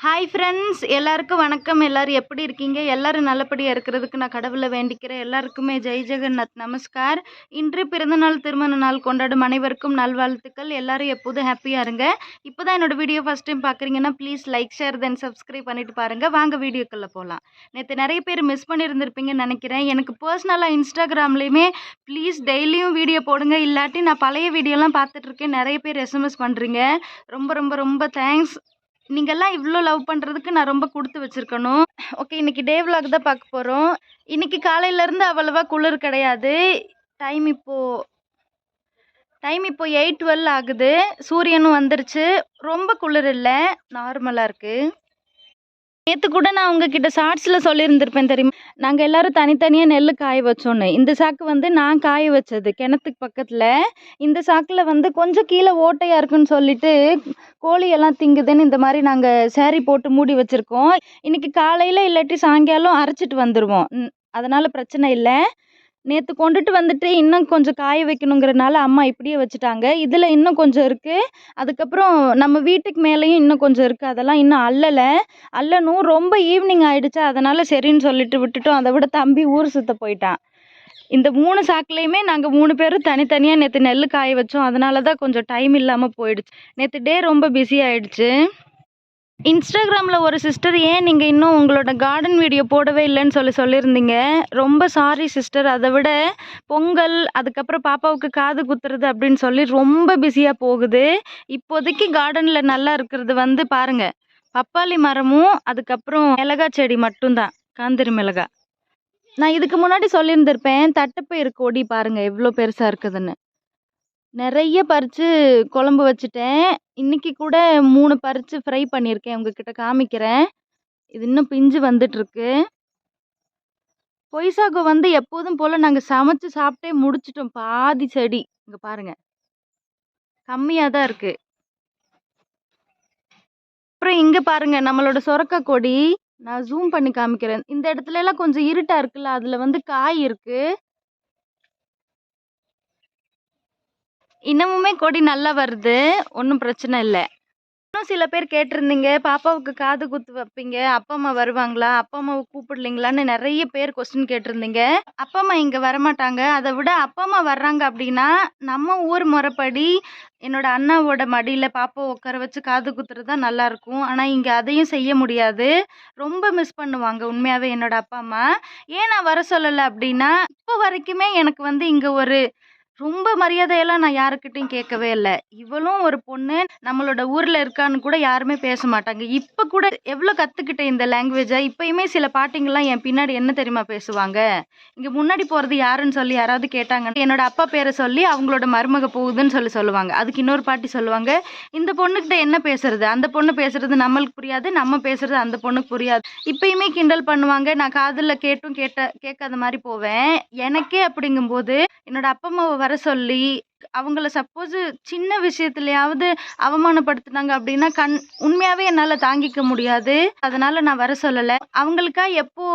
Hi friends, எல்லாருக்கும் வணக்கம். எல்லாரும் எப்படி இருக்கீங்க? எல்லாரும் நல்லபடியாக இருக்கிறதுக்கு நான் கடவுளை வேண்டிக்கிறேன். எல்லாருக்குமே ஜெய் ஜெகநாத் நமஸ்கார். இன்று பிறந்தநாள் திருமண நாள் கொண்டாடும் அனைவருக்கும் நல்வாழ்த்துக்கள். எல்லாரும் எப்போதும் ஹாப்பியாக இருங்க. இப்போ தான் என்னோட வீடியோ ஃபஸ்ட் டைம் பார்க்குறீங்கன்னா please like share then subscribe பண்ணிட்டு பாருங்கள். வாங்க வீடியோக்குள்ளே போகலாம். நேற்று நிறைய பேர் மிஸ் பண்ணியிருந்திருப்பீங்கன்னு நினைக்கிறேன். எனக்கு பர்சனலாக இன்ஸ்டாகிராம்லேயுமே ப்ளீஸ் டெய்லியும் வீடியோ போடுங்க, இல்லாட்டி நான் பழைய வீடியோலாம் பார்த்துட்ருக்கேன். நிறைய பேர் எஸ்எம்எஸ் பண்ணுறீங்க. ரொம்ப ரொம்ப ரொம்ப தேங்க்ஸ். நீங்கள்லாம் இவ்வளோ லவ் பண்ணுறதுக்கு நான் ரொம்ப கொடுத்து வச்சுருக்கணும். ஓகே, இன்றைக்கி டே விலாக் தான் பார்க்க போகிறோம். இன்றைக்கி காலையிலேருந்து அவ்வளவா குளிர் கிடையாது. டைம் இப்போது 8:12 ஆகுது. சூரியனும் வந்துருச்சு. ரொம்ப குளிர் இல்லை, நார்மலாக இருக்குது. நேற்று கூட நான் உங்ககிட்ட ஷார்ட்ஸில் சொல்லியிருந்திருப்பேன் தெரியுமா, நாங்கள் எல்லோரும் தனித்தனியாக நெல் காய வச்சோன்னு. இந்த சாக்கு நான் காய வச்சது கிணத்துக்கு பக்கத்தில். இந்த சாக்கில் கொஞ்சம் கீழே ஓட்டையாக இருக்குன்னு சொல்லிட்டு கோழியெல்லாம் திங்குதுன்னு இந்த மாதிரி நாங்கள் சேரீ போட்டு மூடி வச்சுருக்கோம். இன்றைக்கி காலையில் இல்லாட்டி சாயங்காலம் அரைச்சிட்டு வந்துடுவோம். அதனால் பிரச்சனை இல்லை. நேற்று கொண்டுட்டு வந்துட்டு இன்னும் கொஞ்சம் காய வைக்கணுங்கிறனால அம்மா இப்படியே வச்சுட்டாங்க. இதில் இன்னும் கொஞ்சம் இருக்குது. அதுக்கப்புறம் நம்ம வீட்டுக்கு மேலேயும் இன்னும் கொஞ்சம் இருக்குது. அதெல்லாம் இன்னும் அல்லணும். ரொம்ப ஈவினிங் ஆகிடுச்சா, அதனால் சரின்னு சொல்லிட்டு விட்டுட்டோம். அதை விட தம்பி ஊர் சுற்ற போயிட்டான். இந்த 3 சாக்குலேயுமே நாங்கள் 3 பேரும் தனித்தனியாக நேற்று நெல் காய வச்சோம். அதனால தான் கொஞ்சம் டைம் இல்லாமல் போயிடுச்சு. நேற்று டே ரொம்ப பிஸி ஆகிடுச்சு. இன்ஸ்டாகிராமில் ஒரு சிஸ்டர், ஏன் நீங்கள் இன்னும் உங்களோட கார்டன் வீடியோ போடவே இல்லைன்னு சொல்லியிருந்தீங்க. ரொம்ப சாரி சிஸ்டர். அதை விட பொங்கல், அதுக்கப்புறம் பாப்பாவுக்கு காது குத்துறது அப்படின்னு சொல்லி ரொம்ப பிஸியாக போகுது. இப்போதைக்கு கார்டனில் நல்லா இருக்கிறது பாருங்கள், பப்பாளி மரமும் அதுக்கப்புறம் மிளகா செடி மட்டும்தான், காந்திரி மிளகா. நான் இதுக்கு முன்னாடி சொல்லியிருந்திருப்பேன், தட்டைப்பயிறு கொடி பாருங்கள் எவ்வளோ பெருசாக இருக்குதுன்னு. நிறைய பறித்து குழம்பு வச்சுட்டேன். இன்றைக்கி கூட 3 பறித்து ஃப்ரை பண்ணியிருக்கேன், உங்ககிட்ட காமிக்கிறேன். இது இன்னும் பிஞ்சு வந்துட்டுருக்கு. பொய்சாகம் எப்போதும் போல் நாங்கள் சமைச்சு சாப்பிட்டே முடிச்சிட்டோம். பாதி செடி இங்கே பாருங்கள், கம்மியாக தான் இருக்குது. அப்புறம் இங்கே பாருங்கள் நம்மளோட சொரக்காய் கொடி. நான் ஜூம் பண்ணி காமிக்கிறேன். இந்த இடத்துல எல்லாம் கொஞ்சம் இருட்டாக இருக்குல்ல, அதில் காய் இருக்குது. இன்னமுமே கொடி நல்லா வருது, ஒன்றும் பிரச்சனை இல்லை. இன்னும் சில பேர் கேட்டிருந்தீங்க, பாப்பாவுக்கு காது குத்து வைப்பீங்க, அப்பா அம்மா வருவாங்களா, அப்பா அம்மாவை கூப்பிடலீங்களான்னு நிறைய பேர் கொஸ்டின் கேட்டிருந்தீங்க. அப்பா அம்மா இங்கே வரமாட்டாங்க. அதை விட அப்பா அம்மா வர்றாங்க அப்படின்னா நம்ம ஊர் முறைப்படி என்னோட அண்ணாவோட மடியில் பாப்பாவை உட்கார வச்சு காது குத்துறது தான் நல்லாயிருக்கும். ஆனால் இங்கே அதையும் செய்ய முடியாது. ரொம்ப மிஸ் பண்ணுவாங்க உண்மையாகவே என்னோட அப்பா அம்மா. ஏன் நான் வர சொல்லலை அப்படின்னா, இப்போ வரைக்குமே எனக்கு இங்கே ஒரு ரொம்ப மரியாதையெல்லாம் நான் யாருக்கிட்டையும் கேட்கவே இல்லை. இவளும் ஒரு பொண்ணு, நம்மளோட ஊரில் இருக்கான்னு கூட யாருமே பேச மாட்டாங்க. இப்போ கூட எவ்வளோ கற்றுக்கிட்டேன் இந்த லாங்குவேஜை. இப்போயுமே சில பாட்டிங்கெல்லாம் என் பின்னாடி என்ன தெரியுமா பேசுவாங்க, இங்கே முன்னாடி போகிறது யாருன்னு சொல்லி யாராவது கேட்டாங்க, என்னோட அப்பா பேரை சொல்லி அவங்களோட மருமக போகுதுன்னு சொல்லுவாங்க. அதுக்கு இன்னொரு பாட்டி சொல்லுவாங்க, இந்த பொண்ணுக்கிட்ட என்ன பேசுறது, அந்த பொண்ணு பேசுறது நம்மளுக்கு புரியாது, நம்ம பேசுறது அந்த பொண்ணுக்கு புரியாது. இப்போயுமே கிண்டல் பண்ணுவாங்க. நான் காதில் கேட்காத மாதிரி போவேன். எனக்கே அப்படிங்கும்போது என்னோட அப்பா அம்மாவை வர சொல்லி அவங்கள சப்போஸ் சின்ன விஷயத்துலையாவது அவமானப்படுத்தினாங்க அப்படின்னா உண்மையாகவே என்னால் தாங்கிக்க முடியாது. அதனால் நான் வர சொல்லலை. அவங்களுக்கா எப்போ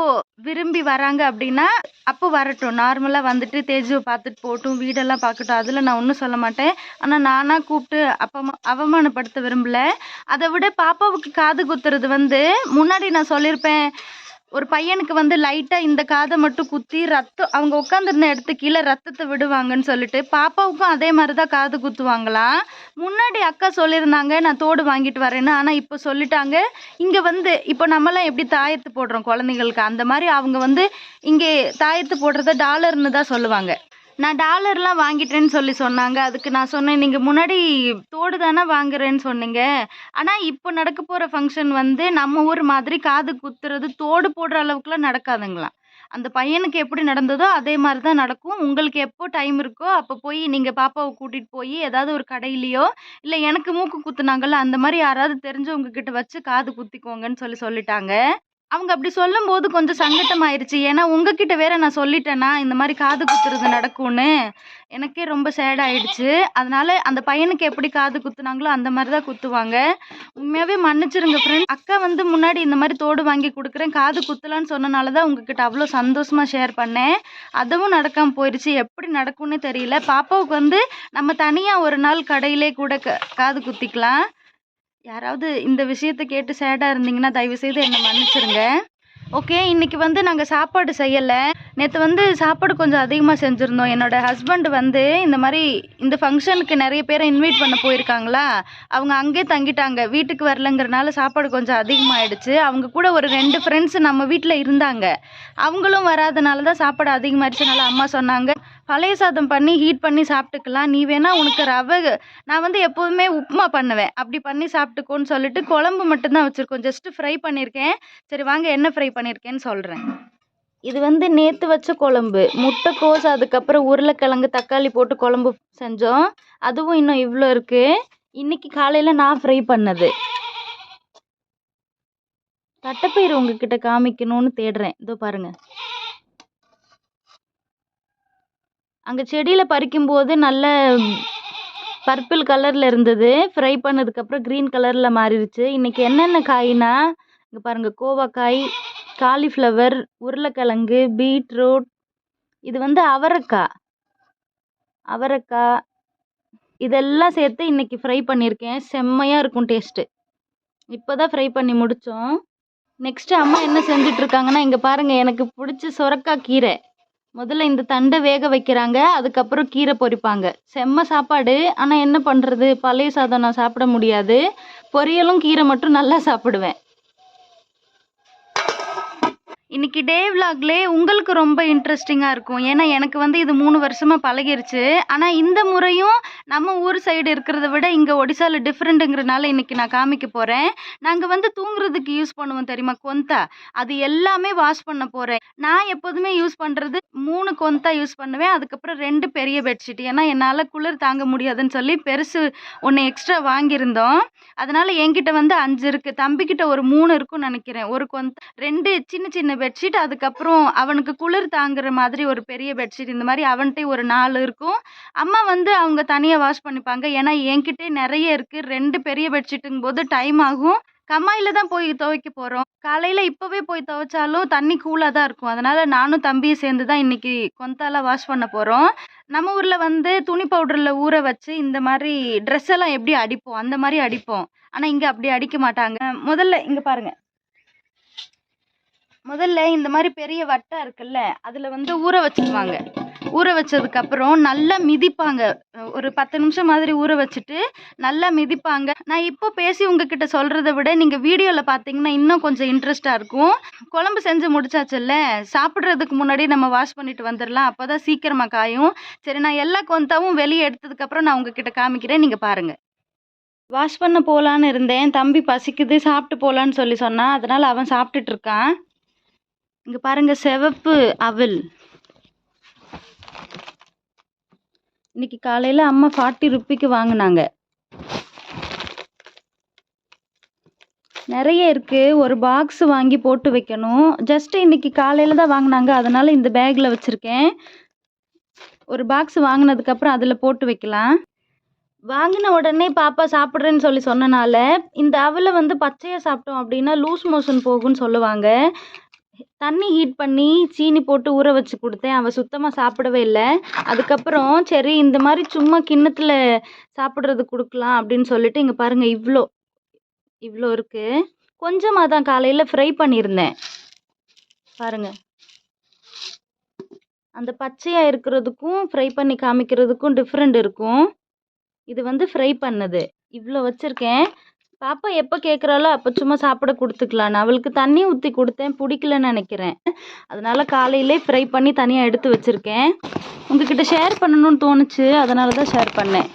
விரும்பி வராங்க அப்படின்னா அப்போ வரட்டும். நார்மலாக வந்துட்டு தேஜுவை பார்த்துட்டு போட்டும், வீடெல்லாம் பார்க்கட்டும், அதில் நான் ஒன்றும் சொல்ல மாட்டேன். ஆனால் நானாக கூப்பிட்டு அப்பா அவமானப்படுத்த விரும்பலை. அதை விட பாப்பாவுக்கு காது குத்துறது முன்னாடி நான் சொல்லியிருப்பேன், ஒரு பையனுக்கு லைட்டாக இந்த காதை மட்டும் குத்தி ரத்தம், அவங்க உட்காந்துருந்த இடத்துக்கு கீழே ரத்தத்தை விடுவாங்கன்னு சொல்லிட்டு பாப்பாவுக்கும் அதே மாதிரி தான் காது குத்துவாங்களாம். முன்னாடி அக்கா சொல்லியிருந்தாங்க நான் தோடு வாங்கிட்டு வரேன்னு. ஆனால் இப்போ சொல்லிட்டாங்க, இங்கே இப்போ நம்மளாம் எப்படி தாயத்து போடுறோம் குழந்தைங்களுக்கு, அந்த மாதிரி அவங்க இங்கே தாயத்து போடுறத டாலர்னு தான் சொல்லுவாங்க. நான் டாலர்லாம் வாங்கிட்டேன்னு சொன்னாங்க. அதுக்கு நான் சொன்னேன், நீங்கள் முன்னாடி தோடு தானே வாங்குறேன்னு சொன்னீங்க. ஆனால் இப்போ நடக்க போகிற ஃபங்க்ஷன் நம்ம ஊர் மாதிரி காது குத்துறது தோடு போடுற அளவுக்குலாம் நடக்காதுங்களாம். அந்த பையனுக்கு எப்படி நடந்ததோ அதே மாதிரி தான் நடக்கும். உங்களுக்கு எப்போ டைம் இருக்கோ அப்போ போய் நீங்கள் பாப்பாவை கூட்டிகிட்டு போய் ஏதாவது ஒரு கடையிலையோ, இல்லை எனக்கு மூக்கு குத்துனாங்கல்ல அந்த மாதிரி யாராவது தெரிஞ்சவங்க கிட்ட வச்சு காது குத்திக்கோங்கன்னு சொல்லிட்டாங்க. அவங்க அப்படி சொல்லும்போது கொஞ்சம் சங்கட்டமாயிருச்சு. ஏன்னா உங்ககிட்ட வேற நான் சொல்லிட்டேன்னா இந்த மாதிரி காது குத்துறது நடக்கும்னு. எனக்கே ரொம்ப சேட் ஆயிடுச்சு. அதனால அந்த பையனுக்கு எப்படி காது குத்துனாங்களோ அந்த மாதிரி தான் குத்துவாங்க. உண்மையாகவே மன்னிச்சிருங்க ஃப்ரெண்ட். அக்கா முன்னாடி இந்த மாதிரி தோடு வாங்கி கொடுக்குறேன், காது குத்தலான்னு சொன்னனால தான் உங்ககிட்ட அவ்வளோ சந்தோஷமாக ஷேர் பண்ணேன். அதுவும் நடக்காமல் போயிடுச்சு. எப்படி நடக்கும்னே தெரியல. பாப்பாவுக்கு நம்ம தனியாக ஒரு நாள் கடையிலே கூட காது குத்திக்கலாம். யாராவது இந்த விஷயத்த கேட்டு சேடாக இருந்தீங்கன்னா தயவுசெய்து என்னை மன்னிச்சிருங்க. ஓகே, இன்னைக்கு வந்து நாங்கள் சாப்பாடு செய்யலை. நேற்று வந்து சாப்பாடு கொஞ்சம் அதிகமாக செஞ்சுருந்தோம். என்னோட ஹஸ்பண்ட் வந்து இந்த மாதிரி இந்த ஃபங்க்ஷனுக்கு நிறைய பேரை இன்வைட் பண்ண போயிருக்காங்களா, அவங்க அங்கேயே தங்கிட்டாங்க. வீட்டுக்கு வரலங்கிறனால சாப்பாடு கொஞ்சம் அதிகமாகிடுச்சு. அவங்க கூட ஒரு 2 ஃப்ரெண்ட்ஸ் நம்ம வீட்டில் இருந்தாங்க. அவங்களும் வராதனால தான் சாப்பாடு அதிகமாகிடுச்சுனால அம்மா சொன்னாங்க, பழைய சாதம் பண்ணி ஹீட் பண்ணி சாப்பிட்டுக்கலாம், நீ வேணா உனக்கு ரவை, நான் வந்து எப்போதுமே உப்புமா பண்ணுவேன், அப்படி பண்ணி சாப்பிட்டுக்கோன்னு சொல்லிட்டு குழம்பு மட்டும்தான் வச்சுருக்கோம். ஜஸ்ட்டு ஃப்ரை பண்ணியிருக்கேன். சரி வாங்க என்ன ஃப்ரை பண்ணியிருக்கேன்னு சொல்கிறேன். இது வந்து நேற்று வச்ச குழம்பு, முட்டைக்கோஸ் அதுக்கப்புறம் உருளைக்கிழங்கு தக்காளி போட்டு குழம்பு செஞ்சோம். அதுவும் இன்னும் இவ்வளோ இருக்குது. இன்னைக்கு காலையில் நான் ஃப்ரை பண்ணது. தட்டைப்பயிறு உங்ககிட்ட காமிக்கணும்னு தேடுறேன். இதோ பாருங்க, அங்கே செடியில் பறிக்கும்போது நல்ல பர்பிள் கலரில் இருந்தது. ஃப்ரை பண்ணதுக்கப்புறம் க்ரீன் கலரில் மாறிடுச்சு. இன்றைக்கி என்னென்ன காய்னா இங்கே பாருங்கள், கோவக்காய், காலிஃப்ளவர், உருளைக்கிழங்கு, பீட்ரூட், இது வந்து அவரைக்காய் இதெல்லாம் சேர்த்து இன்றைக்கி ஃப்ரை பண்ணியிருக்கேன். செம்மையாக இருக்கும் டேஸ்ட்டு. இப்போ தான் ஃப்ரை பண்ணி முடித்தோம். நெக்ஸ்ட்டு அம்மா என்ன செஞ்சிட்ருக்காங்கன்னா, இங்கே பாருங்கள், எனக்கு பிடிச்ச சுரக்காய் கீரை. முதல்ல இந்த தண்டை வேக வைக்கிறாங்க, அதுக்கப்புறம் கீரை பொரிப்பாங்க. செம்ம சாப்பாடு. ஆனால் என்ன பண்ணுறது, பழைய சாதம் நான் சாப்பிட முடியாது. பொரியலும் கீரை மட்டும் நல்லா சாப்பிடுவேன். இன்றைக்கி டே விலாக்லே உங்களுக்கு ரொம்ப இன்ட்ரெஸ்டிங்காக இருக்கும். ஏன்னா எனக்கு வந்து இது 3 வருஷமாக பழகிருச்சு. ஆனால் இந்த முறையும் நம்ம ஊர் சைடு இருக்கிறத விட இங்கே ஒடிசாவில் டிஃப்ரெண்ட்டுங்கிறனால இன்றைக்கி நான் காமிக்க போகிறேன். நாங்கள் வந்து தூங்குறதுக்கு யூஸ் பண்ணுவோம் தெரியுமா, கொந்தா, அது எல்லாமே வாஷ் பண்ண போகிறேன். நான் எப்போதுமே யூஸ் பண்ணுறது 3 கொந்தா யூஸ் பண்ணுவேன். அதுக்கப்புறம் 2 பெரிய பெட்ஷீட். ஏன்னா என்னால் குளிர் தாங்க முடியாதுன்னு சொல்லி பெருசு ஒன்று எக்ஸ்ட்ரா வாங்கியிருந்தோம். அதனால் என்கிட்ட வந்து 5 இருக்குது. தம்பிக்கிட்ட ஒரு 3 இருக்குன்னு நினைக்கிறேன். ஒரு கொந்தா, 2 சின்ன சின்ன பெட்ஷீட், அதுக்கப்புறம் அவனுக்கு குளிர் தாங்குற மாதிரி ஒரு பெரிய பெட்ஷீட். இந்த மாதிரி அவன்கிட்ட ஒரு 4 இருக்கும். அம்மா வந்து அவங்க தனியாக வாஷ் பண்ணிப்பாங்க. ஏன்னா என்கிட்டே நிறைய இருக்குது. 2 பெரிய பெட்ஷீட்டுங்கும் போது டைம் ஆகும். கம்மாயில் தான் போய் துவைக்க போகிறோம். காலையில் இப்போவே போய் துவைச்சாலும் தண்ணி கூலாக தான் இருக்கும். அதனால் நானும் தம்பியும் சேர்ந்து தான் இன்றைக்கி கொந்தாலாம் வாஷ் பண்ண போகிறோம். நம்ம ஊரில் வந்து துணி பவுடரில் ஊற வச்சு இந்த மாதிரி ட்ரெஸ் எல்லாம் எப்படி அடிப்போம், அந்த மாதிரி அடிப்போம். ஆனால் இங்கே அப்படி அடிக்க மாட்டாங்க. முதல்ல இங்கே பாருங்கள், முதல்ல இந்த மாதிரி பெரிய வட்டை இருக்குல்ல, அதில் வந்து ஊற வச்சுக்குவாங்க. ஊற வச்சதுக்கப்புறம் நல்லா மிதிப்பாங்க. ஒரு 10 நிமிஷம் மாதிரி ஊற வச்சுட்டு நல்லா மிதிப்பாங்க. நான் இப்போ பேசி உங்ககிட்ட சொல்கிறத விட நீங்கள் வீடியோவில் பார்த்தீங்கன்னா இன்னும் கொஞ்சம் இன்ட்ரெஸ்ட்டாக இருக்கும். குழம்பு செஞ்சு முடிச்சாச்சுல்ல, சாப்பிட்றதுக்கு முன்னாடி நம்ம வாஷ் பண்ணிட்டு வந்துடலாம், அப்போ தான் சீக்கிரமாக காயும். சரி, நான் எல்லா கொந்தாவும் வெளியே எடுத்ததுக்கப்புறம் நான் உங்ககிட்ட காமிக்கிறேன், நீங்கள் பாருங்கள். வாஷ் பண்ண போகலான்னு இருந்தேன். தம்பி பசிக்குது சாப்பிட்டு போகலான்னு சொல்லி சொன்னான். அதனால் அவன் சாப்பிட்டுட்டு இருக்கான். இங்கே பாருங்கள், சிவப்பு அவல். இன்னைக்கு காலையில் அம்மா 40 ரூபாய்க்கு வாங்கினாங்க. நிறைய இருக்குது. ஒரு பாக்ஸ் வாங்கி போட்டு வைக்கணும். ஜஸ்ட்டு இன்னைக்கு காலையில் தான் வாங்கினாங்க, அதனால் இந்த பேக்கில் வச்சுருக்கேன். ஒரு பாக்ஸ் வாங்கினதுக்கப்புறம் அதில் போட்டு வைக்கலாம். வாங்கின உடனே பாப்பா சாப்பிட்றேன்னு சொல்லி சொன்னனால இந்த அவலை வந்து பச்சையாக சாப்பிட்டோம் அப்படின்னா லூஸ் மோஷன் போகும்னு சொல்லுவாங்க. தண்ணி ஹீட் பண்ணி சீனி போட்டு ஊற வச்சு கொடுத்தேன். அவள் சுத்தமாக சாப்பிடவே இல்லை. அதுக்கப்புறம் சரி இந்த மாதிரி சும்மா கிண்ணத்தில் சாப்பிட்றது கொடுக்கலாம் அப்படின்னு சொல்லிட்டு இங்கே பாருங்கள், இவ்வளோ இருக்குது. கொஞ்சமாக தான் காலையில் ஃப்ரை பண்ணியிருந்தேன். பாருங்கள், அந்த பச்சையாக இருக்கிறதுக்கும் ஃப்ரை பண்ணி காமிக்கிறதுக்கும் டிஃப்ரெண்ட் இருக்கும். இது வந்து ஃப்ரை பண்ணது. இவ்வளோ வச்சுருக்கேன். பாப்பா எப்போ கேட்குறாளோ அப்போ சும்மா சாப்பிட கொடுத்துக்கலான்னு அவளுக்கு தண்ணி ஊற்றி கொடுத்தேன், பிடிக்கலன்னு நினைக்கிறேன். அதனால் காலையிலே ஃப்ரை பண்ணி தனியாக எடுத்து வச்சுருக்கேன். உங்ககிட்ட ஷேர் பண்ணணும்னு தோணுச்சு, அதனால தான் ஷேர் பண்ணேன்.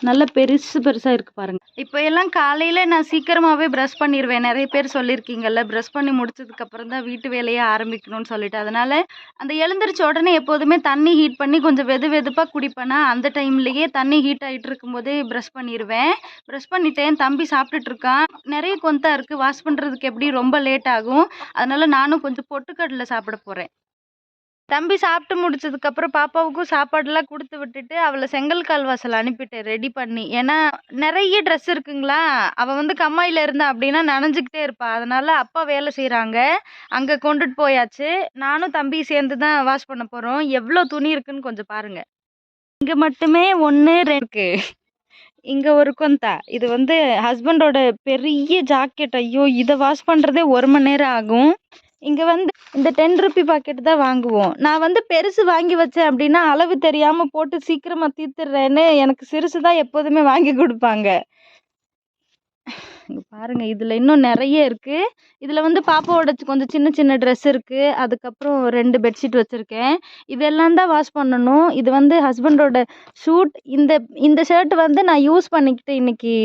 நல்ல பெருசாக இருக்குது பாருங்கள். இப்போ எல்லாம் காலையில் நான் சீக்கிரமாகவே ப்ரஷ் பண்ணிடுவேன். நிறைய பேர் சொல்லியிருக்கீங்கல்ல, ப்ரஷ் பண்ணி முடிச்சதுக்கப்புறம் தான் வீட்டு வேலையை ஆரம்பிக்கணும்னு சொல்லிட்டு. அதனால் அந்த எழுந்திரிச்ச உடனே எப்போதுமே தண்ணி ஹீட் பண்ணி கொஞ்சம் வெதுப்பாக குடிப்பேனா, அந்த டைம்லேயே தண்ணி ஹீட் ஆகிட்டு இருக்கும்போதே ப்ரஷ் பண்ணிடுவேன். ப்ரஷ் பண்ணிட்டேன். தம்பி சாப்பிட்டுட்டு இருக்கான். நிறைய கொந்தா இருக்குது, வாஷ் பண்ணுறதுக்கு எப்படி ரொம்ப லேட் ஆகும். அதனால் நானும் கொஞ்சம் பொட்டுக்கடலை சாப்பிட போகிறேன். தம்பி சாப்பிட்டு முடிச்சதுக்கப்புறம் பாப்பாவுக்கும் சாப்பாடுலாம் கொடுத்து விட்டுட்டு அவளை செங்கல் கால்வாசல் அனுப்பிட்டேன் ரெடி பண்ணி. ஏன்னா நிறைய ட்ரெஸ் இருக்குங்களா, அவள் வந்து கம்மாயில் இருந்தா அப்படின்னா நனைஞ்சிக்கிட்டே இருப்பாள். அதனால் அப்பா வேலை செய்கிறாங்க, அங்கே கொண்டுட்டு போயாச்சு. நானும் தம்பி சேர்ந்து தான் வாஷ் பண்ண போகிறோம். எவ்வளோ துணி இருக்குன்னு கொஞ்சம் பாருங்கள். இங்கே மட்டுமே 1 2 இருக்குது. இங்கே ஒரு கொந்தா. இது வந்து ஹஸ்பண்டோட பெரிய ஜாக்கெட். ஐயோ, இதை வாஷ் பண்ணுறதே 1 மணி நேரம் ஆகும். இங்கே வந்து இந்த 10 ரூபி பாக்கெட் தான் வாங்குவோம். நான் வந்து பெருசு வாங்கி வச்சேன் அப்படின்னா அளவு தெரியாமல் போட்டு சீக்கிரமாக தீர்த்துடுறேன்னு எனக்கு சிறுசு தான் எப்போதுமே வாங்கி கொடுப்பாங்க. இங்கே பாருங்கள், இதில் இன்னும் நிறைய இருக்குது. இதில் வந்து பாப்பாவோட கொஞ்சம் சின்ன சின்ன ட்ரெஸ் இருக்குது. அதுக்கப்புறம் 2 பெட்ஷீட் வச்சுருக்கேன். இதெல்லாம் தான் வாஷ் பண்ணணும். இது வந்து ஹஸ்பண்டோட ஷூட். இந்த ஷர்ட் வந்து நான் யூஸ் பண்ணிக்கிட்டு இன்றைக்கி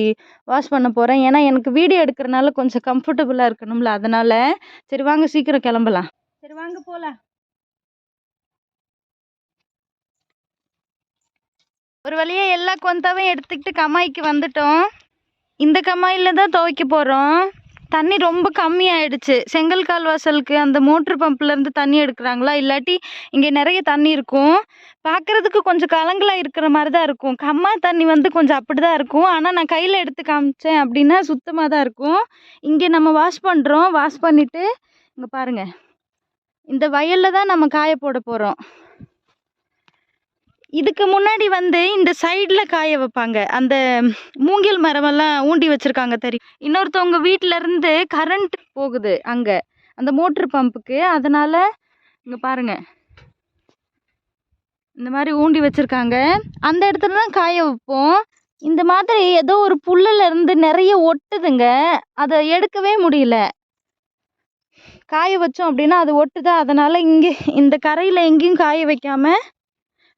வாஷ் பண்ண போகிறேன். ஏன்னா எனக்கு வீடியோ எடுக்கிறனால கொஞ்சம் கம்ஃபர்டபுளாக இருக்கணும்ல, அதனால். சரி வாங்க சீக்கிரம் கிளம்பலாம். சரி வாங்க போகலாம். ஒரு வழியாக எல்லா கொந்தாவையும் எடுத்துக்கிட்டு கம்மாய்க்கு வந்துட்டோம். இந்த கம்மாயில் தான் துவைக்க போகிறோம். தண்ணி ரொம்ப கம்மியாயிடுச்சு. செங்கல் கால் வாசலுக்கு அந்த மோட்ரு பம்ப்லேருந்து தண்ணி எடுக்கிறாங்களா, இல்லாட்டி இங்கே நிறைய தண்ணி இருக்கும். பார்க்குறதுக்கு கொஞ்சம் கலங்கலாக இருக்கிற மாதிரி தான் இருக்கும். கம்மா தண்ணி வந்து கொஞ்சம் அப்படி தான் இருக்கும். ஆனால் நான் கையில் எடுத்து காமிச்சேன் அப்படின்னா சுத்தமாக தான் இருக்கும். இங்கே நம்ம வாஷ் பண்ணுறோம். வாஷ் பண்ணிவிட்டு இங்கே பாருங்கள், இந்த வயலில் தான் நம்ம காய போட போகிறோம். இதுக்கு முன்னாடி வந்து இந்த சைடில் காய வைப்பாங்க. அந்த மூங்கில் மரமெல்லாம் ஊண்டி வச்சுருக்காங்க தெரியும். இன்னொருத்தவங்க வீட்டிலேருந்து கரண்ட் போகுது அங்கே அந்த மோட்ரு பம்புக்கு. அதனால் இங்கே பாருங்கள், இந்த மாதிரி ஊண்டி வச்சுருக்காங்க. அந்த இடத்துல தான் காய வைப்போம். இந்த மாதிரி ஏதோ ஒரு புல்லுலேருந்து நிறைய ஒட்டுதுங்க. அதை எடுக்கவே முடியல. காய வச்சோம் அப்படின்னா அது ஒட்டுதா. அதனால் இங்கே இந்த கரையில் எங்கேயும் காய வைக்காமல்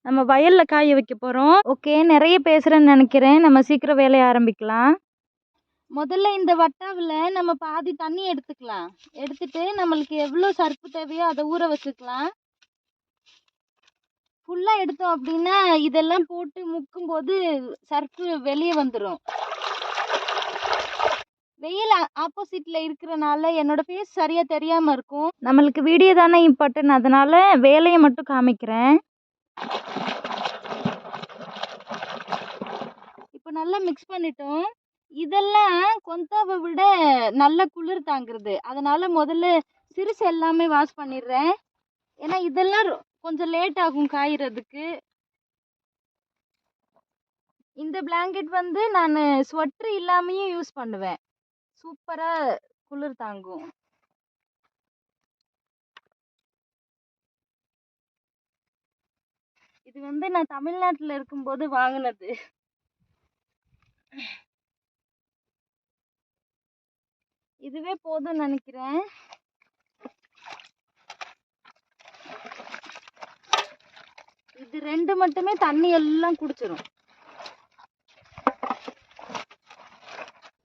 நம்ம வயலில் காய வைக்க போகிறோம். ஓகே, நிறைய பேசுகிறேன்னு நினைக்கிறேன். நம்ம சீக்கிரம் வேலையை ஆரம்பிக்கலாம். முதல்ல இந்த வட்டாவில் நம்ம பாதி தண்ணி எடுத்துக்கலாம். எடுத்துட்டு நம்மளுக்கு எவ்வளோ சர்ப்பு தேவையோ அதை ஊற வச்சுக்கலாம். ஃபுல்லாக எடுத்தோம் அப்படின்னா இதெல்லாம் போட்டு முக்கும்போது சர்ப்பு வெளியே வந்துடும். வெயில் ஆப்போசிட்டில் இருக்கிறனால என்னோட ஃபேஸ் சரியாக தெரியாமல் இருக்கும். நம்மளுக்கு வீடியோ தானே இம்பார்ட்டன்ட், அதனால் வேலையை மட்டும் காமிக்கிறேன். இப்போ நல்லா மிக்ஸ் பண்ணிட்டோம். இதெல்லாம் கொந்தாவை விட நல்ல குளிர் தாங்குறது. அதனால முதல்ல சிறுசு எல்லாமே வாஷ் பண்ணிடுறேன். ஏன்னா இதெல்லாம் கொஞ்சம் லேட் ஆகும் காயறதுக்கு. இந்த பிளாங்கெட் வந்து நான் ஸ்வெட்டர் இல்லாமையும் யூஸ் பண்ணுவேன். சூப்பராக குளிர் தாங்கும். இது வந்து நான் தமிழ்நாட்டில் இருக்கும்போது வாங்கினது. இதுவே போதும் நினைக்கிறேன். இது 2 மட்டுமே தண்ணி எல்லாம் குடிச்சிரும்.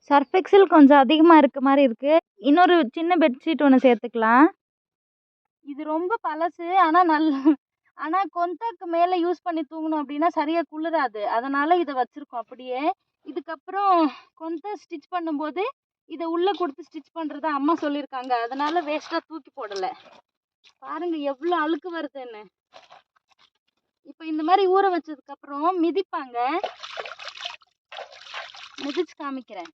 சர்ஃப் எக்ஸல் கொஞ்சம் அதிகமாக இருக்க மாதிரி இருக்கு. இன்னொரு சின்ன பெட்ஷீட் ஒன்று சேர்த்துக்கலாம். இது ரொம்ப பழசு. ஆனால் கொந்தாக்கு மேலே யூஸ் பண்ணி தூங்கணும் அப்படின்னா சரியாக குளிராது. அதனால் இதை வச்சுருக்கோம் அப்படியே. இதுக்கப்புறம் கொந்தா ஸ்டிச் பண்ணும்போது இதை உள்ளே கொடுத்து ஸ்டிச் பண்ணுறதா அம்மா சொல்லியிருக்காங்க. அதனால் வேஸ்ட்டாக தூக்கி போடலை. பாருங்கள் எவ்வளோ அழுக்கு வருதுன்னு. இப்போ இந்த மாதிரி ஊற வச்சதுக்கப்புறம் மிதிப்பாங்க. மிதிச்சு காமிக்கிறேன்.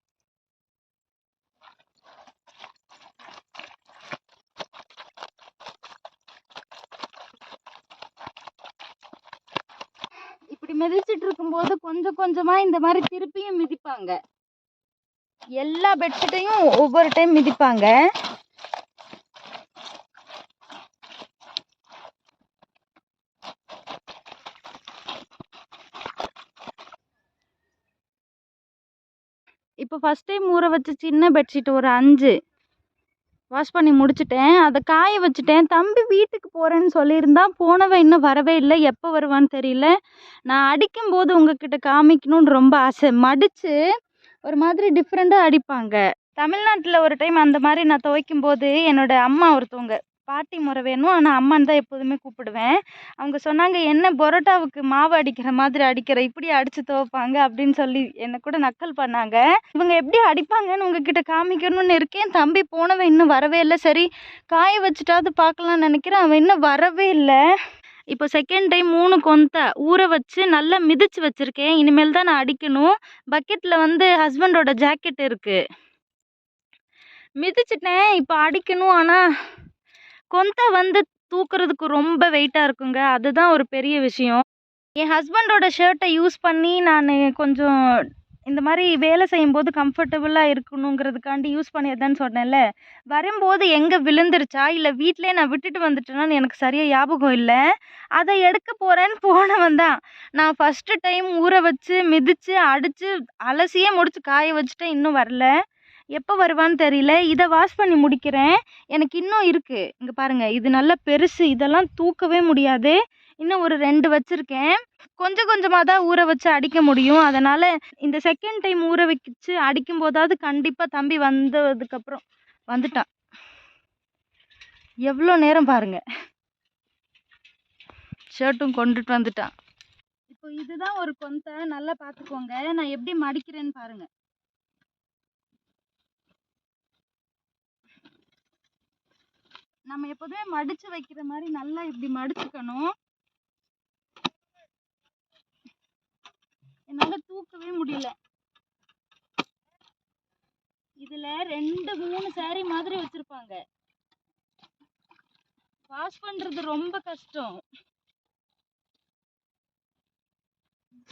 இப்படி மிதிச்சிட்டு இருக்கும்போது கொஞ்சம் கொஞ்சமாக இந்த மாதிரி திருப்பியும் மிதிப்பாங்க. எல்லா பெட்ஷீட்டையும் ஒவ்வொரு டைம் மிதிப்பாங்க. இப்போ ஃபஸ்ட் டைம் ஊற வச்ச சின்ன பெட்ஷீட் ஒரு 5 வாஷ் பண்ணி முடிச்சிட்டேன். அதை காய வச்சுட்டேன். தம்பி வீட்டுக்கு போகிறேன்னு சொல்லியிருந்தான். போனவன் இன்னும் வரவே இல்லை. எப்போ வருவான்னு தெரியல. நான் அடிக்கும்போது உங்ககிட்ட காமிக்கணும்னு ரொம்ப ஆசை. மடித்து ஒரு மாதிரி டிஃப்ரெண்ட்டாக அடிப்பாங்க. தமிழ்நாட்டில் ஒரு டைம் அந்த மாதிரி நான் துவைக்கும்போது என்னோடய அம்மா ஒருத்தவங்க, பாட்டி முறை வேணும் ஆனால் அம்மான்னு தான் எப்போதுமே கூப்பிடுவேன். அவங்க சொன்னாங்க, என்ன பரோட்டாவுக்கு மாவு அடிக்கிற மாதிரி அடிக்கிற, இப்படி அடித்து துவைப்பாங்க அப்படின்னு சொல்லி என்னை கூட நக்கல் பண்ணாங்க. இவங்க எப்படி அடிப்பாங்கன்னு உங்ககிட்ட காமிக்கணும்னு இருக்கேன். தம்பி போனவன் இன்னும் வரவே இல்லை. சரி காய வச்சுட்டாவது பார்க்கலான்னு நினைக்கிறேன். அவன் இன்னும் வரவே இல்லை. இப்போ செகண்ட் டைம் 3 கொந்த ஊற வச்சு நல்லா மிதித்து வச்சுருக்கேன். இனிமேல் தான் நான் அடிக்கணும். பக்கெட்டில் வந்து ஹஸ்பண்டோட ஜாக்கெட் இருக்குது, மிதிச்சிட்டேன். இப்போ அடிக்கணும். ஆனால் கொந்த வந்து தூக்குறதுக்கு ரொம்ப வெயிட்டாக இருக்குங்க. அதுதான் ஒரு பெரிய விஷயம். என் ஹஸ்பண்டோட ஷர்ட்டை யூஸ் பண்ணி நான் கொஞ்சம் இந்த மாதிரி வேலை செய்யும்போது கம்ஃபர்டபுளாக இருக்கணுங்கிறதுக்காண்டி யூஸ் பண்ணியதுன்னு சொன்னேன்ல. வரும்போது எங்கே விழுந்துருச்சா இல்லை வீட்டிலே நான் விட்டுட்டு வந்துட்டேனான்னு எனக்கு சரியாக ஞாபகம் இல்லை. அதை எடுக்க போகிறேன்னு போனவன் தான். நான் ஃபஸ்ட்டு டைம் ஊற வச்சு மிதித்து அடித்து அலசியே முடிச்சு காய வச்சுட்டேன். இன்னும் வரல. எப்போ வருவான்னு தெரியல. இதை வாஷ் பண்ணி முடிக்கிறேன். எனக்கு இன்னும் இருக்குது. இங்கே பாருங்கள், இது நல்லா பெருசு. இதெல்லாம் தூக்கவே முடியாது. இன்னும் ஒரு 2 வச்சுருக்கேன். கொஞ்சம் கொஞ்சமாக தான் ஊற வச்சு அடிக்க முடியும். அதனால் இந்த செகண்ட் டைம் ஊற வச்சு அடிக்கும் போதாவது கண்டிப்பாக தம்பி வந்ததுக்கப்புறம் வந்துட்டான். எவ்வளோ நேரம் பாருங்க. ஷர்ட்டும் கொண்டுட்டு வந்துட்டான். இப்போ இதுதான் ஒரு கொந்தை. நல்லா பார்த்துக்கோங்க. நான் எப்படி மடிக்கிறேன்னு பாருங்க. நம்ம எப்போதுமே மடிச்சு வைக்கிற மாதிரி நல்லா இப்படி மடிச்சுக்கணும். என்னால தூக்கவே முடியல. இதுல 2 3 சாரி மாதிரி வச்சிருப்பாங்க. வாஷ் பண்றது ரொம்ப கஷ்டம்.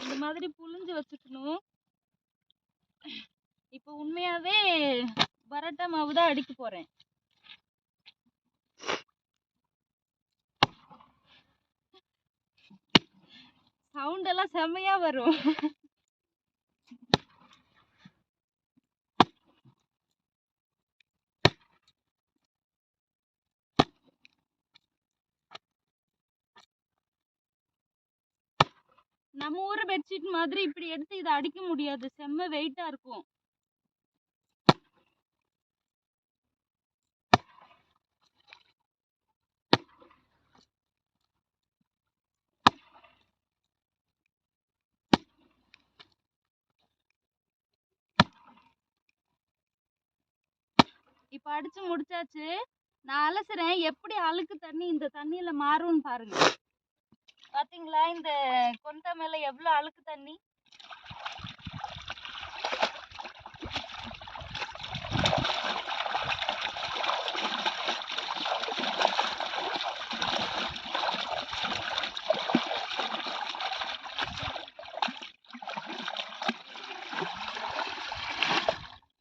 இந்த மாதிரி புழிஞ்சு வச்சுக்கணும். இப்போ உண்மையாவே பரோட்டா மாவு தான் அடிக்க போறேன். சவுண்ட் எல்லாம் செம்மையா வரும். நம்ம ஊர் பெட்ஷீட் மாதிரி இப்படி எடுத்து இதை அடிக்க முடியாது. செம்ம வெயிட்டா இருக்கும். இப்ப அடிச்சு முடிச்சாச்சு. நான் அலசுறேன். எப்படி அழுக்கு தண்ணி இந்த தண்ணியில மாறும்னு பாருங்க. பாத்தீங்களா இந்த கொண்டை மேல எவ்வளவு அழுக்கு தண்ணி.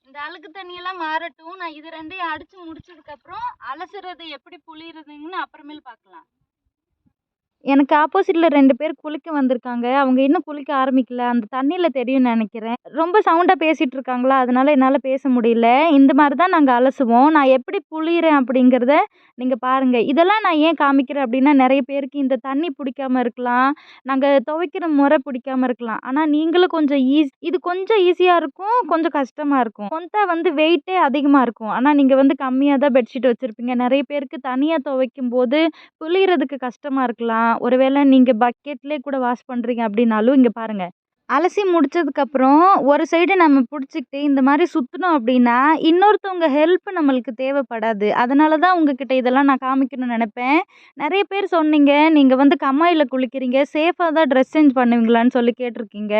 இந்த அழுக்கு தண்ணியெல்லாம் மாறட்டும். நான் இது 2ஐயும் அடிச்சு முடிச்சதுக்கு அப்புறம் அலசுறது எப்படி புளியுறதுன்னு அப்புறமேல் பார்க்கலாம். எனக்கு ஆப்போசிட்ல 2 பேர் குளிக்க வந்திருக்காங்க. அவங்க இன்னும் குளிக்க ஆரம்பிக்கல. அந்த தண்ணியில தெரியும்னு நினைக்கிறேன். ரொம்ப சவுண்டா பேசிட்டு இருக்காங்களா, அதனால என்னால பேச முடியல. இந்த மாதிரி தான் நாங்க அலசுவோம். நான் எப்படி புளியுறேன் அப்படிங்கிறத நீங்க பாருங்க. இதெல்லாம் நான் ஏன் காமிக்கிறேன் அப்படின்னா, நிறைய பேருக்கு இந்த தண்ணி பிடிக்காம இருக்கலாம். நாங்க துவைக்கிற முறை பிடிக்காம இருக்கலாம். ஆனா நீங்களும் கொஞ்சம் இது கொஞ்சம் ஈஸியா இருக்கும், கொஞ்சம் கஷ்டமா இருக்கும். கொந்தா வந்து வெயிட்டே அதிகமா இருக்கும். ஆனா நீங்க வந்து கம்மியா தான் பெட்ஷீட் வச்சிருப்பீங்க. நிறைய பேருக்கு தனியா துவைக்கும்போது புளியறதுக்கு கஷ்டமா இருக்கலாம். ஒருவேளை நீங்க பக்கெட்லேயே கூட வாஷ் பண்றீங்க அப்படின்னாலும் இங்க பாருங்க. அலசி முடிச்சதுக்கப்புறம் ஒரு சைடு நம்ம பிடிச்சிக்கிட்டு இந்த மாதிரி சுற்றினோம் அப்படின்னா இன்னொருத்தவங்க ஹெல்ப் நம்மளுக்கு தேவைப்படாது. அதனால தான் உங்ககிட்ட இதெல்லாம் நான் காமிக்கணும்னு நினைப்பேன். நிறைய பேர் சொன்னீங்க, நீங்கள் வந்து கம்மாயில் குளிக்கிறீங்க, சேஃபாக தான் ட்ரெஸ் சேஞ்ச் பண்ணுவீங்களான்னு சொல்லி கேட்டிருக்கீங்க.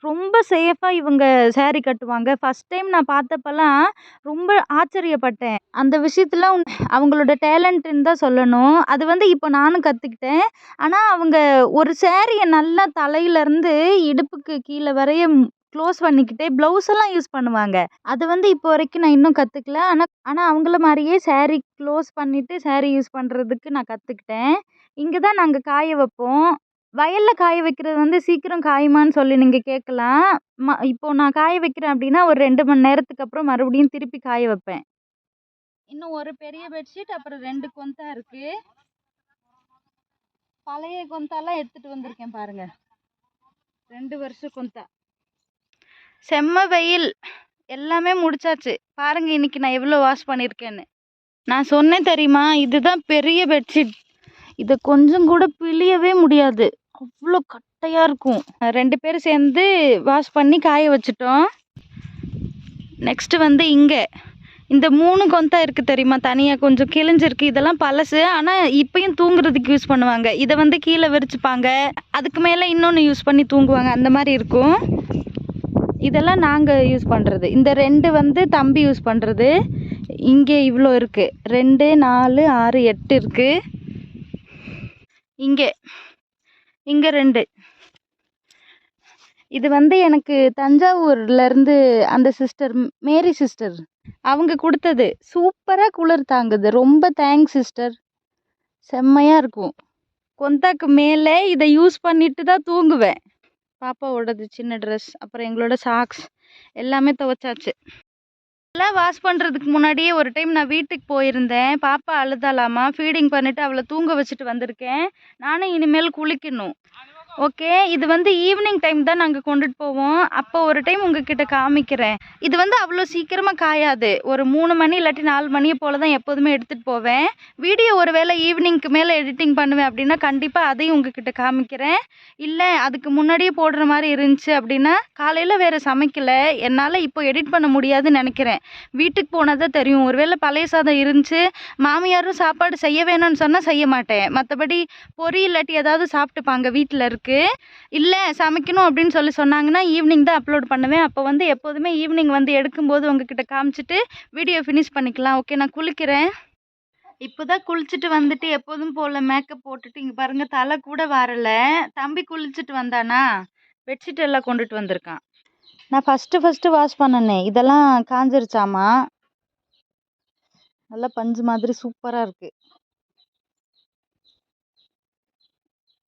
ரொம்ப சேஃபாக இவங்க சேரீ கட்டுவாங்க. ஃபஸ்ட் டைம் நான் பார்த்தப்பெல்லாம் ரொம்ப ஆச்சரியப்பட்டேன். அந்த விஷயத்தில் அவங்களோட டேலண்ட்டுன்னு தான் சொல்லணும். அது வந்து இப்போ நானும் கற்றுக்கிட்டேன். ஆனால் அவங்க ஒரு சேரீயை நல்லா தலையிலேருந்து இடுப்புக்கு கீழே வரைய க்ளோஸ் பண்ணிக்கிட்டே ப்ளவுஸ் எல்லாம் யூஸ் பண்ணுவாங்க. அது வந்து இப்போ வரைக்கும் நான் இன்னும் கற்றுக்கல. ஆனால் அவங்கள மாதிரியே சேரீ க்ளோஸ் பண்ணிவிட்டு சேரீ யூஸ் பண்ணுறதுக்கு நான் கற்றுக்கிட்டேன். இங்கே தான் நாங்கள் காய வைப்போம். வயலில் காய வைக்கிறது வந்து சீக்கிரம் காயுமான்னு சொல்லி நீங்கள் கேட்கலாம். இப்போ நான் காய வைக்கிறேன் அப்படின்னா ஒரு 2 மணி நேரத்துக்கு அப்புறம் மறுபடியும் திருப்பி காய வைப்பேன். இன்னும் ஒரு பெரிய பெட்ஷீட், அப்புறம் 2 கொந்தா இருக்குது. பழைய கொந்தாலாம் எடுத்துகிட்டு வந்திருக்கேன் பாருங்க. 2 வருஷம் கொந்தா. செம்ம வெயில். எல்லாமே முடிச்சாச்சு. பாருங்க இன்னைக்கு நான் எவ்வளோ வாஷ் பண்ணியிருக்கேன்னு. நான் சொன்னேன் தெரியுமா, இதுதான் பெரிய பெட்ஷீட். இதை கொஞ்சம் கூட பிழியவே முடியாது. அவ்வளோ கட்டையாக இருக்கும். 2 பேரும் சேர்ந்து வாஷ் பண்ணி காய வச்சுட்டோம். நெக்ஸ்ட்டு வந்து இங்கே இந்த 3 கொந்தா இருக்குது தெரியுமா, தனியாக கொஞ்சம் கிழிஞ்சிருக்கு. இதெல்லாம் பழசு. ஆனால் இப்பயும் தூங்குறதுக்கு யூஸ் பண்ணுவாங்க. இதை வந்து கீழே விரிச்சுப்பாங்க. அதுக்கு மேலே இன்னொன்று யூஸ் பண்ணி தூங்குவாங்க. அந்த மாதிரி இருக்கும். இதெல்லாம் நாங்கள் யூஸ் பண்ணுறது. இந்த 2 வந்து தம்பி யூஸ் பண்ணுறது. இங்கே இவ்வளோ இருக்குது. 2 4 6 8 இருக்குது. இங்கே 2. இது வந்து எனக்கு தஞ்சாவூர்லேருந்து அந்த சிஸ்டர் மேரி சிஸ்டர் அவங்க கொடுத்தது. சூப்பராக குளிர் தாங்குது. ரொம்ப தேங்க்ஸ் சிஸ்டர். செம்மையாக இருக்கும். கொந்தாக்கு மேலே இதை யூஸ் பண்ணிட்டு தான் தூங்குவேன். பாப்பாவோடது சின்ன ட்ரெஸ், அப்புறம் எங்களோட சாக்ஸ் எல்லாமே துவைச்சாச்சு. எல்லாம் வாஷ் பண்ணுறதுக்கு முன்னாடியே ஒரு டைம் நான் வீட்டுக்கு போயிருந்தேன். பாப்பா அழுதாலாமா, ஃபீடிங் பண்ணிவிட்டு அவளை தூங்க வச்சுட்டு வந்திருக்கேன். நானும் இனிமேல் குளிக்கணும். ஓகே, இது வந்து ஈவினிங் டைம் தான் நாங்கள் கொண்டுட்டு போவோம். அப்போ ஒரு டைம் உங்ககிட்ட காமிக்கிறேன். இது வந்து அவ்வளோ சீக்கிரமாக காயாது. ஒரு 3 மணி இல்லாட்டி 4 மணியை போல் தான் எப்போதுமே எடுத்துகிட்டு போவேன். வீடியோ ஒரு வேளை ஈவினிங்க்கு மேலே எடிட்டிங் பண்ணுவேன் அப்படின்னா கண்டிப்பாக அதையும் உங்ககிட்ட காமிக்கிறேன். இல்லை அதுக்கு முன்னாடியே போடுற மாதிரி இருந்துச்சு அப்படின்னா, காலையில் வேறு சமைக்கலை, என்னால் இப்போ எடிட் பண்ண முடியாதுன்னு நினைக்கிறேன். வீட்டுக்கு போனால் தான் தெரியும். ஒரு வேளை பழைய சாதம் இருந்துச்சு, மாமியாரும் சாப்பாடு செய்ய வேணும்னு சொன்னால் செய்ய மாட்டேன். மற்றபடி பொரி இல்லாட்டி ஏதாவது சாப்பிட்டுப்பாங்க வீட்டில் இருக்கு. இல்லை சமைக்கணும் அப்படின்னு சொன்னாங்கன்னா ஈவினிங் தான் அப்லோட் பண்ணுவேன். அப்போ வந்து எப்போதுமே ஈவினிங் வந்து எடுக்கும்போது உங்ககிட்ட காமிச்சிட்டு வீடியோ ஃபினிஷ் பண்ணிக்கலாம். ஓகே, நான் குளிக்கிறேன். இப்போ தான் குளிச்சுட்டு வந்துட்டு எப்போதும் போல் மேக்கப் போட்டுட்டு இங்கே பாருங்கள், தலை கூட வரல. தம்பி குளிச்சுட்டு வந்தானா, பெட்ஷீட் எல்லாம் கொண்டுட்டு வந்திருக்கான். நான் ஃபஸ்ட்டு வாஷ் பண்ணனே இதெல்லாம் காஞ்சிருச்சாமா. நல்லா பஞ்சு மாதிரி சூப்பராக இருக்குது.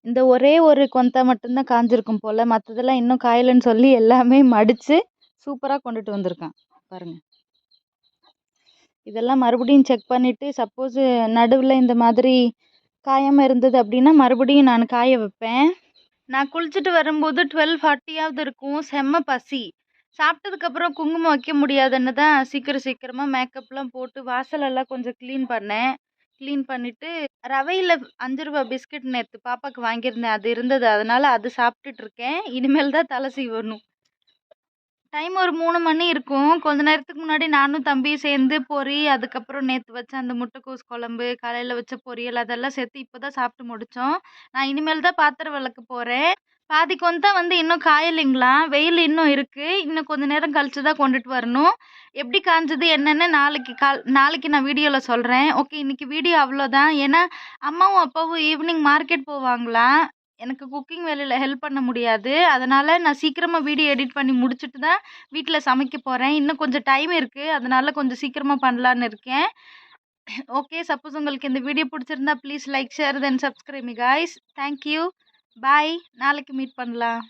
இந்த ஒரே ஒரு கொந்தா மட்டும்தான் காஞ்சிருக்கும் போல். மற்றதெல்லாம் இன்னும் காயலைன்னு சொல்லி எல்லாமே மடித்து சூப்பராக கொண்டுட்டு வந்திருக்கான் பாருங்கள். இதெல்லாம் மறுபடியும் செக் பண்ணிவிட்டு சப்போஸ் நடுவில் இந்த மாதிரி காயாமல் இருந்தது அப்படின்னா மறுபடியும் நான் காய வைப்பேன். நான் குளிச்சுட்டு வரும்போது 12:40 இருக்கும். செம்ம பசி. சாப்பிட்டதுக்கப்புறம் குங்குமம் வைக்க முடியாதுன்னு தான் சீக்கிரமாக மேக்கப்லாம் போட்டு வாசலெல்லாம் கொஞ்சம் க்ளீன் பண்ணேன். க்ளீன் பண்ணிவிட்டு ரவையில் 5 ரூபா பிஸ்கட் நேற்று பாப்பாவுக்கு வாங்கியிருந்தேன். அது இருந்தது, அதனால் அது சாப்பிட்டுட்ருக்கேன். இனிமேல் தான் தலை சீவணும். டைம் ஒரு 3 மணி இருக்கும். கொஞ்ச நேரத்துக்கு முன்னாடி நானும் தம்பியும் சேர்ந்து பொரி, அதுக்கப்புறம் நேற்று வச்ச அந்த முட்டைக்கோஸ் குழம்பு, காலையில் வச்ச பொரியல் அதெல்லாம் சேர்த்து இப்போ தான் சாப்பிட்டு முடித்தோம். நான் இனிமேல் தான் பாத்திரம் விளக்க போகிறேன். பாதி கொந்தா வந்து இன்னும் காயலைங்களாம். வெயில் இன்னும் இருக்குது. இன்னும் கொஞ்ச நேரம் கழிச்சு தான் கொண்டுட்டு வரணும். எப்படி காஞ்சது என்னென்னு நாளைக்கு நான் வீடியோவில் சொல்கிறேன். ஓகே, இன்றைக்கி வீடியோ அவ்வளோதான். ஏன்னா அம்மாவும் அப்பாவும் ஈவினிங் மார்க்கெட் போவாங்களாம். எனக்கு குக்கிங் வேலையில் ஹெல்ப் பண்ண முடியாது. அதனால் நான் சீக்கிரமாக வீடியோ எடிட் பண்ணி முடிச்சுட்டு தான் வீட்டில் சமைக்க போகிறேன். இன்னும் கொஞ்சம் டைம் இருக்குது, அதனால் கொஞ்சம் சீக்கிரமாக பண்ணலான்னு இருக்கேன். ஓகே, சப்போஸ் உங்களுக்கு இந்த வீடியோ பிடிச்சிருந்தா please like, share then subscribe me guys. Thank you. Bye. நாளைக்கு மீட் பண்ணலாம்.